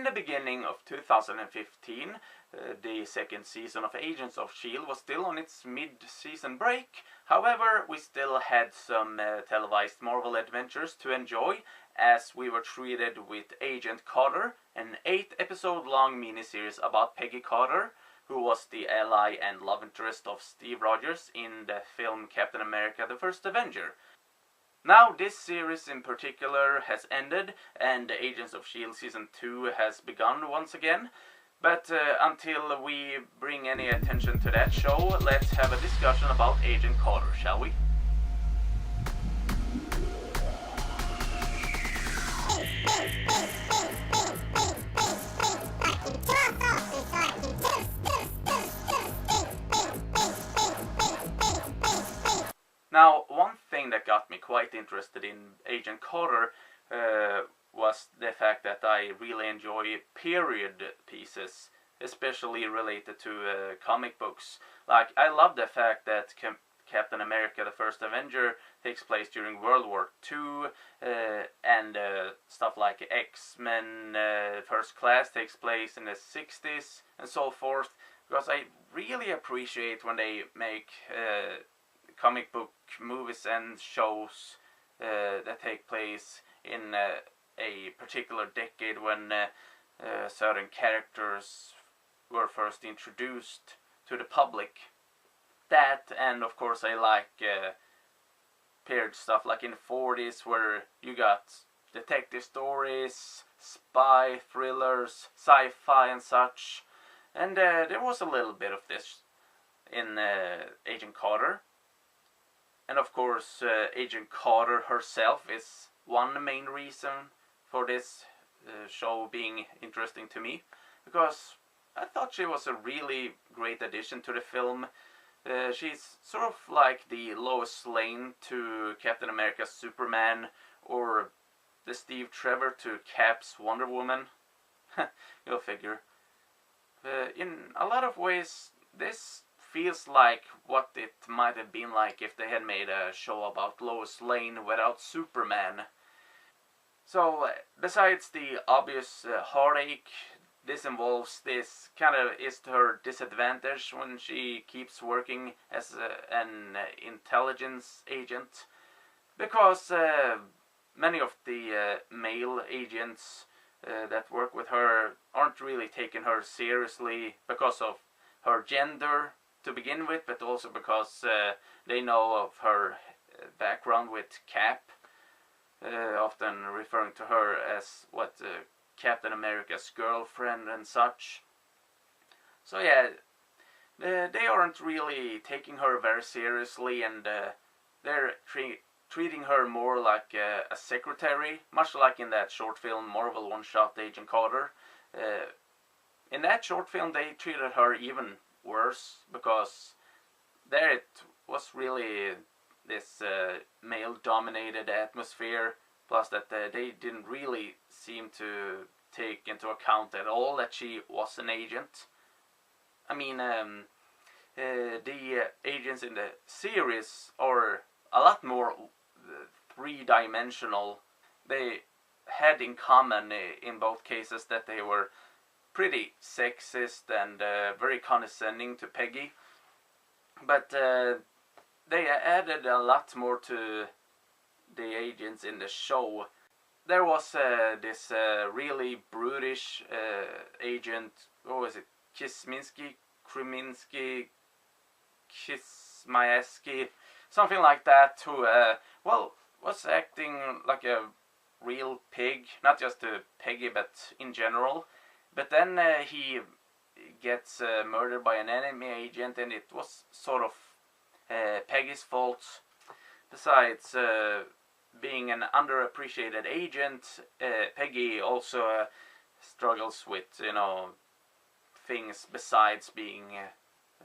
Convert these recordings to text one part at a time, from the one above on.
in the beginning of 2015, the second season of Agents of S.H.I.E.L.D. was still on its mid-season break. However, we still had some televised Marvel adventures to enjoy, as we were treated with Agent Carter, an 8-episode long miniseries about Peggy Carter, who was the ally and love interest of Steve Rogers in the film Captain America: The First Avenger. Now this series in particular has ended, and Agents of S.H.I.E.L.D. Season 2 has begun once again. But until we bring any attention to that show, let's have a discussion about Agent Carter, shall we? Now, one thing that got me quite interested in Agent Carter was the fact that I really enjoy period pieces, especially related to comic books. Like, I love the fact that Captain America: The First Avenger takes place during World War II, and stuff like X-Men First Class takes place in the 60s, and so forth, because I really appreciate when they make comic book movies and shows that take place in a particular decade when certain characters were first introduced to the public. That, and of course I like period stuff like in the 40s, where you got detective stories, spy thrillers, sci-fi and such, and there was a little bit of this in Agent Carter. And of course, Agent Carter herself is one main reason for this show being interesting to me, because I thought she was a really great addition to the film. She's sort of like the Lois Lane to Captain America's Superman, or the Steve Trevor to Cap's Wonder Woman. Go figure. In a lot of ways, this feels like what it might have been like if they had made a show about Lois Lane without Superman. So, besides the obvious heartache, this involves this kind of is to her disadvantage when she keeps working as an intelligence agent, because many of the male agents that work with her aren't really taking her seriously because of her gender to begin with, but also because they know of her background with Cap, often referring to her as Captain America's girlfriend and such. So yeah, they aren't really taking her very seriously, and they're treating her more like a secretary, much like in that short film Marvel one-shot Agent Carter. In that short film they treated her even worse, because there it was really this male-dominated atmosphere, plus that they didn't really seem to take into account at all that she was an agent. I mean, the agents in the series are a lot more three-dimensional. They had in common in both cases that they were pretty sexist and very condescending to Peggy, but they added a lot more to the agents in the show. There was this really brutish agent, what was it, Kryminski, Kismayeski, something like that, who was acting like a real pig, not just to Peggy but in general. But then he gets murdered by an enemy agent, and it was sort of Peggy's fault. Besides being an underappreciated agent, Peggy also struggles with, things besides being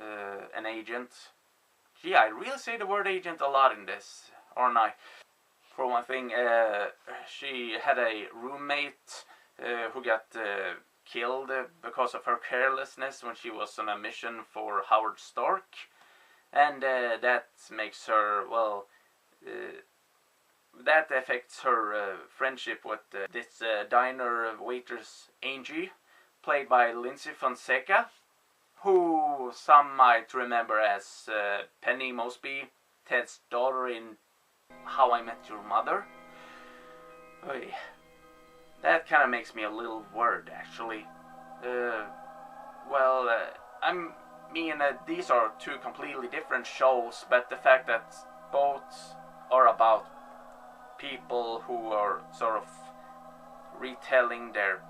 an agent. Gee, I really say the word agent a lot in this, aren't I? For one thing, she had a roommate who got killed because of her carelessness when she was on a mission for Howard Stark, and that makes her, that affects her friendship with this diner waitress Angie, played by Lindsay Fonseca, who some might remember as Penny Mosby, Ted's daughter in How I Met Your Mother. Oy. That kind of makes me a little worried, actually. These are two completely different shows, but the fact that both are about people who are sort of retelling their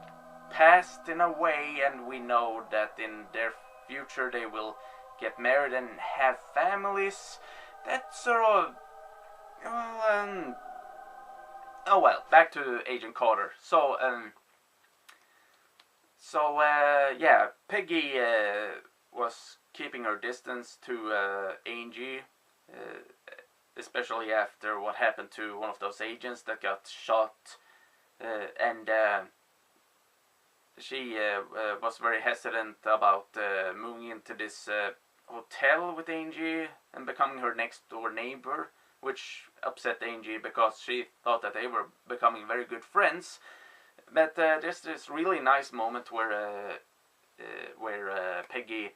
past in a way, and we know that in their future they will get married and have families. That's sort of... back to Agent Carter. Peggy was keeping her distance to Angie, especially after what happened to one of those agents that got shot, and she was very hesitant about moving into this hotel with Angie and becoming her next door neighbor, which upset Angie because she thought that they were becoming very good friends. But there's this really nice moment where Peggy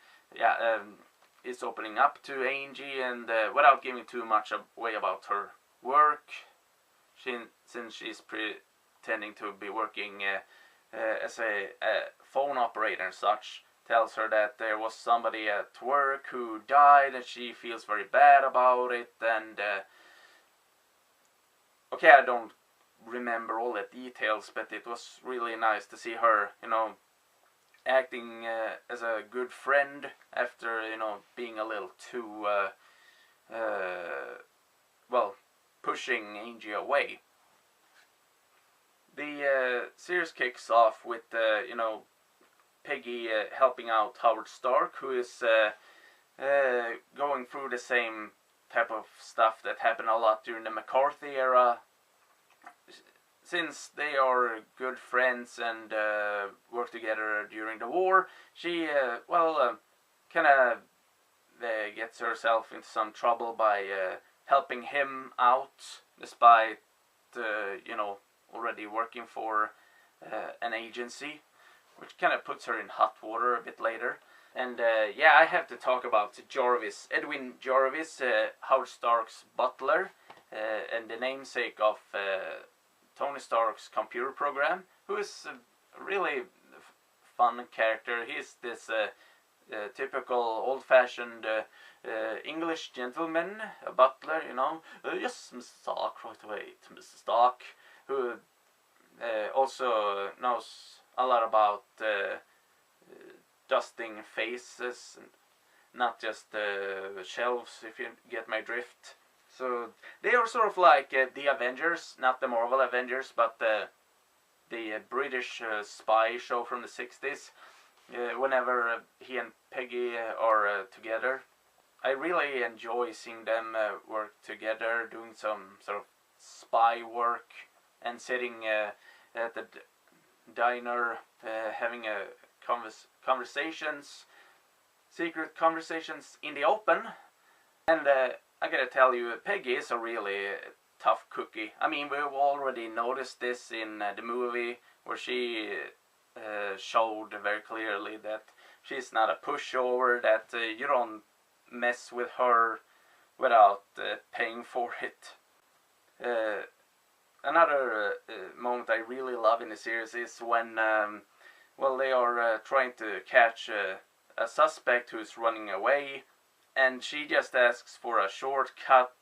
is opening up to Angie, and without giving too much away about her work, since she's pretending to be working as a phone operator and such, tells her that there was somebody at work who died and she feels very bad about it. And I don't remember all the details, but it was really nice to see her, acting as a good friend after, being a little too, pushing Angie away. The series kicks off with, Peggy helping out Howard Stark, who is going through the same type of stuff that happened a lot during the McCarthy era. Since they are good friends and work together during the war, she kind of gets herself into some trouble by helping him out, despite already working for an agency, which kind of puts her in hot water a bit later. And I have to talk about Jarvis, Edwin Jarvis, Howard Stark's butler, and the namesake of Tony Stark's computer program, who is a really fun character. He's this typical old-fashioned English gentleman, a butler, yes, Mr. Stark, right away to Mr. Stark, who also knows a lot about dusting faces, and not just shelves, if you get my drift. So they are sort of like the Avengers, not the Marvel Avengers, but the British spy show from the 60s. Whenever he and Peggy are together, I really enjoy seeing them work together, doing some sort of spy work, and sitting at the diner, having conversations, secret conversations in the open. And I gotta tell you, Peggy is a really tough cookie. I mean, we've already noticed this in the movie, where she showed very clearly that she's not a pushover, that you don't mess with her without paying for it. Another moment I really love in the series is when they are trying to catch a suspect who's running away, and she just asks for a shortcut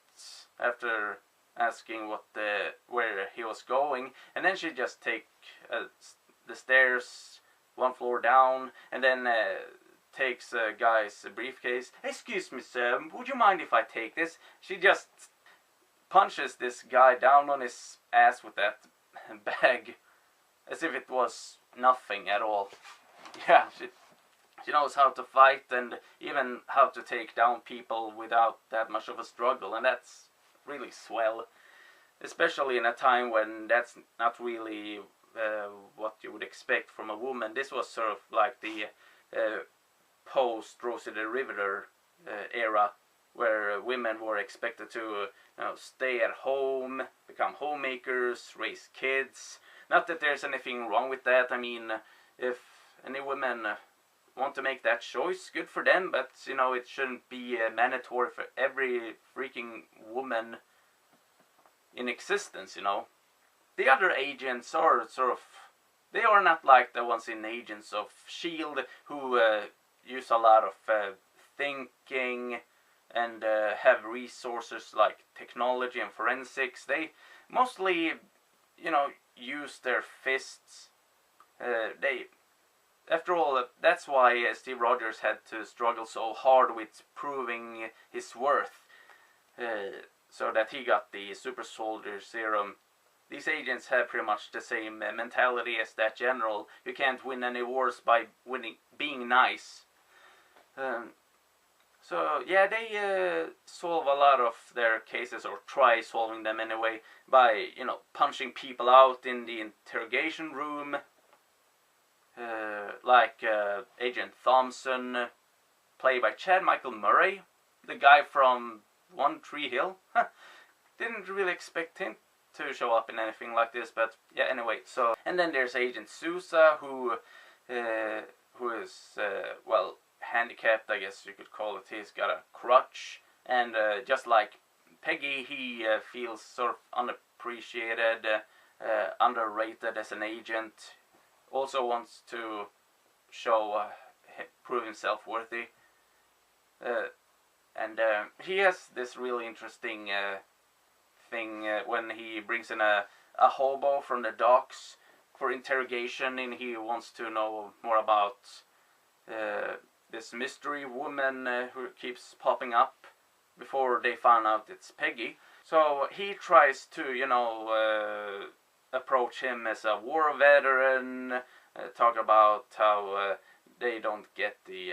after asking where he was going, and then she just takes the stairs one floor down, and then takes a guy's briefcase. "Excuse me, sir, would you mind if I take this?" She just punches this guy down on his ass with that bag, as if it was nothing at all. Yeah, she knows how to fight, and even how to take down people without that much of a struggle, and that's really swell. Especially in a time when that's not really what you would expect from a woman. This was sort of like the post Rosie the Riveter era, where women were expected to stay at home, become homemakers, raise kids. Not that there's anything wrong with that. I mean, if any women want to make that choice, good for them, but it shouldn't be mandatory for every freaking woman in existence. The other agents are they are not like the ones in Agents of S.H.I.E.L.D. who use a lot of thinking and have resources like technology and forensics. They mostly, use their fists. After all, that's why Steve Rogers had to struggle so hard with proving his worth, so that he got the super soldier serum. These agents have pretty much the same mentality as that general. You can't win any wars by being nice. So yeah, they solve a lot of their cases, or try solving them anyway, by punching people out in the interrogation room, like Agent Thompson, played by Chad Michael Murray, the guy from One Tree Hill. Didn't really expect him to show up in anything like this, but yeah, anyway. So, and then there's Agent Sousa, who is well, handicapped, I guess you could call it. He's got a crutch, and just like Peggy, he feels sort of unappreciated, underrated as an agent. Also wants to prove himself worthy, and he has this really interesting thing when he brings in a hobo from the docks for interrogation, and he wants to know more about this mystery woman who keeps popping up before they find out it's Peggy. So he tries to, approach him as a war veteran, talk about how they don't get the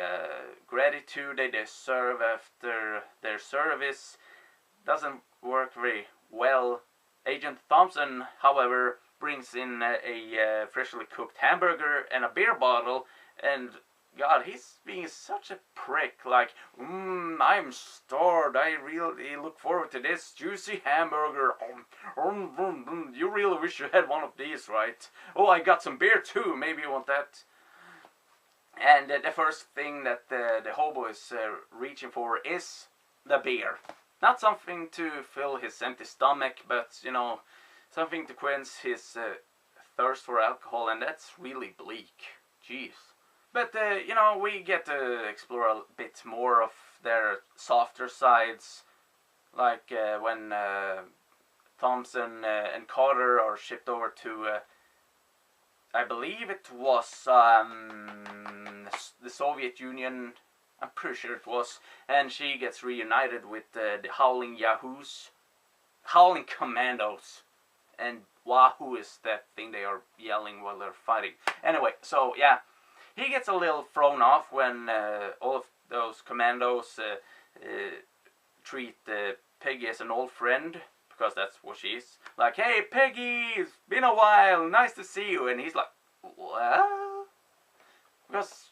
gratitude they deserve after their service. Doesn't work very well. Agent Thompson, however, brings in a freshly cooked hamburger and a beer bottle, and God, he's being such a prick, like, I'm starved, I really look forward to this juicy hamburger, you really wish you had one of these, right? Oh, I got some beer too, maybe you want that? And the first thing that the hobo is reaching for is the beer. Not something to fill his empty stomach, but, something to quench his thirst for alcohol, and that's really bleak. Jeez. But, we get to explore a bit more of their softer sides, like when Thompson and Carter are shipped over to, I believe it was the Soviet Union, I'm pretty sure it was, and she gets reunited with the Howling Yahoos, Howling Commandos, and Wahoo is that thing they are yelling while they're fighting. Anyway, so yeah. He gets a little thrown off when all of those commandos treat Peggy as an old friend, because that's what she is. Like, hey Peggy, it's been a while, nice to see you. And he's like, what? Because,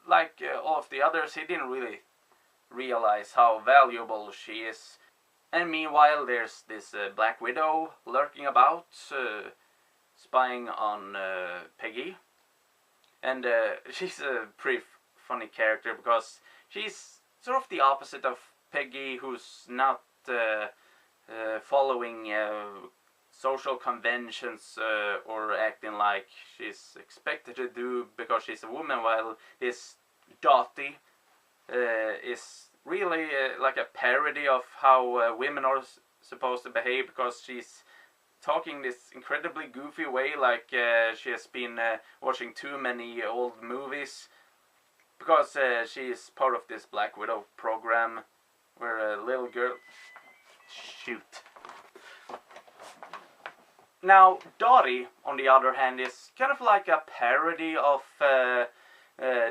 like all of the others, he didn't really realize how valuable she is. And meanwhile, there's this Black Widow lurking about, spying on Peggy. And she's a pretty funny character, because she's sort of the opposite of Peggy, who's not following social conventions or acting like she's expected to do because she's a woman, while this Dottie is really like a parody of how women are supposed to behave, because she's talking this incredibly goofy way, like she has been watching too many old movies, because she's part of this Black Widow program where a little girl... Shoot. Now, Dottie, on the other hand, is kind of like a parody of the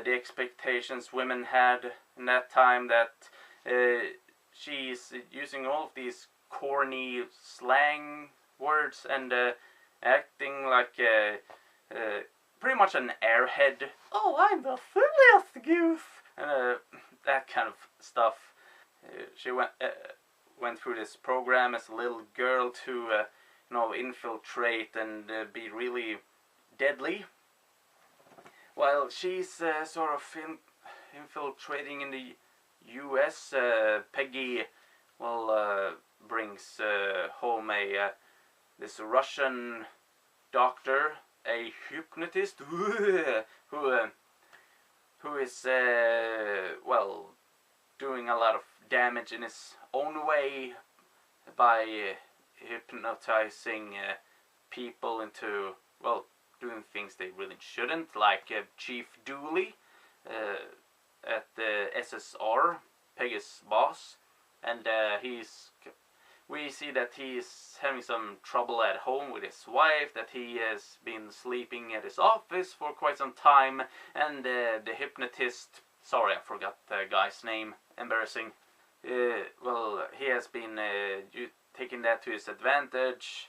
expectations women had in that time, that she's using all of these corny slang words and acting like pretty much an airhead. Oh, I'm the silliest youth, and that kind of stuff. she went through this program as a little girl to infiltrate and be really deadly. While she's sort of infiltrating in the U.S., Peggy brings home this Russian doctor, a hypnotist, who is doing a lot of damage in his own way by hypnotizing people into doing things they really shouldn't, like Chief Dooley at the SSR, Peggy's boss, and we see that he's having some trouble at home with his wife, that he has been sleeping at his office for quite some time, and the hypnotist, sorry I forgot the guy's name, embarrassing, he has been taking that to his advantage,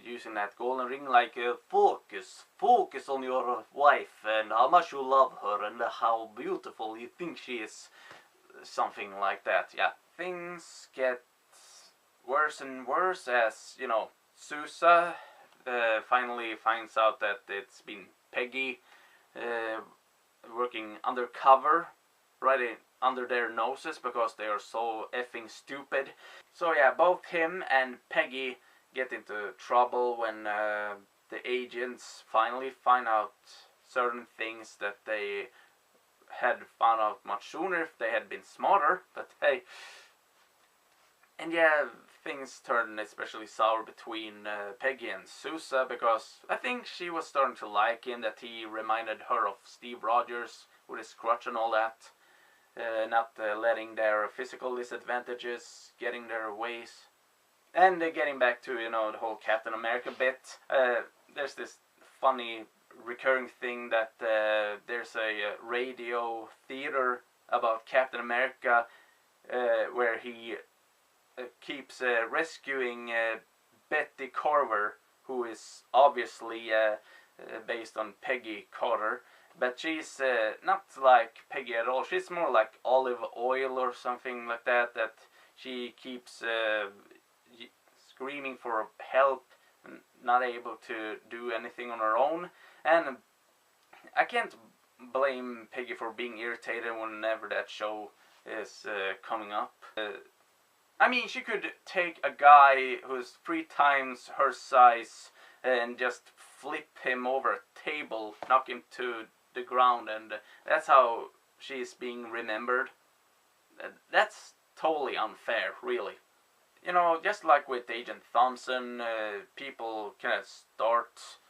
using that golden ring like focus on your wife and how much you love her and how beautiful you think she is, something like that. Yeah, things get worse and worse as Sousa finally finds out that it's been Peggy working undercover right under their noses because they are so effing stupid. So yeah, both him and Peggy get into trouble when the agents finally find out certain things that they had found out much sooner if they had been smarter, but hey. And yeah, things turned especially sour between Peggy and Sousa, because I think she was starting to like him, that he reminded her of Steve Rogers with his crutch and all that. Not letting their physical disadvantages getting their ways. And getting back to, the whole Captain America bit, there's this funny recurring thing that there's a radio theater about Captain America where he keeps rescuing Betty Carver, who is obviously based on Peggy Carter, but she's not like Peggy at all. She's more like olive oil or something like that, that she keeps screaming for help and not able to do anything on her own. And I can't blame Peggy for being irritated whenever that show is coming up. I mean, she could take a guy who's 3 times her size and just flip him over a table, knock him to the ground, and that's how she's being remembered. That's totally unfair, really. Just like with Agent Thompson, people kind of start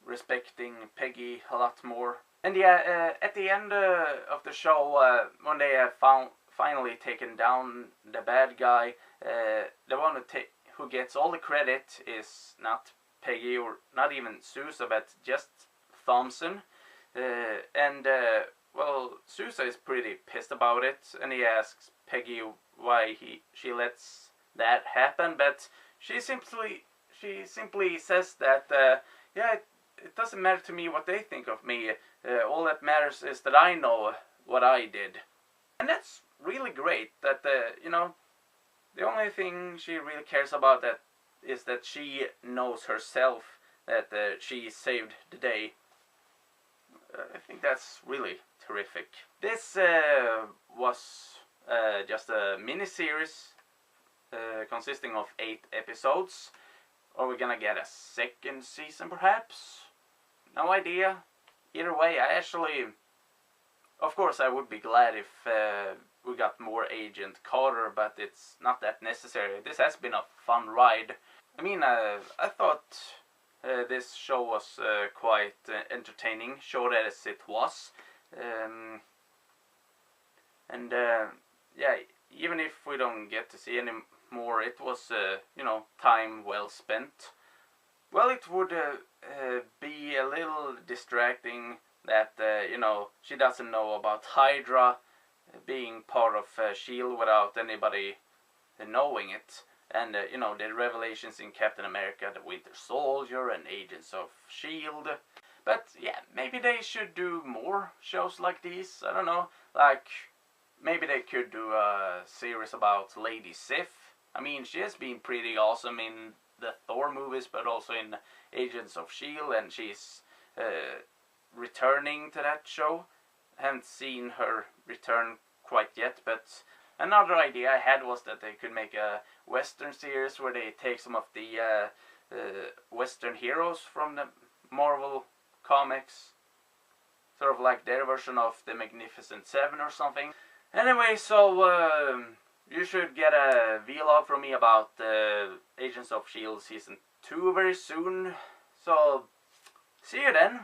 respecting Peggy a lot more. And yeah, at the end of the show, when they have finally taken down the bad guy, the one who gets all the credit is not Peggy or not even Sousa, but just Thompson. Sousa is pretty pissed about it, and he asks Peggy why she lets that happen, but she simply says that it doesn't matter to me what they think of me. All that matters is that I know what I did. And that's really great, that the only thing she really cares about is that she knows herself that she saved the day. I think that's really terrific. This was just a miniseries consisting of 8 episodes. Are we gonna get a second season perhaps? No idea. Either way, of course I would be glad if we got more Agent Carter, but it's not that necessary. This has been a fun ride. I mean, I thought this show was quite entertaining, short as it was. Even if we don't get to see any more, it was, time well spent. Well, it would be a little distracting that, she doesn't know about Hydra being part of S.H.I.E.L.D. without anybody knowing it. And, the revelations in Captain America, the Winter Soldier, and Agents of S.H.I.E.L.D. But, yeah, maybe they should do more shows like these. I don't know, like maybe they could do a series about Lady Sif. I mean, she has been pretty awesome in the Thor movies, but also in Agents of S.H.I.E.L.D., and she's returning to that show. Haven't seen her return quite yet, but another idea I had was that they could make a Western series where they take some of the Western heroes from the Marvel comics, sort of like their version of the Magnificent Seven or something. Anyway, so you should get a vlog from me about Agents of S.H.I.E.L.D. Season 2 very soon. So, see you then.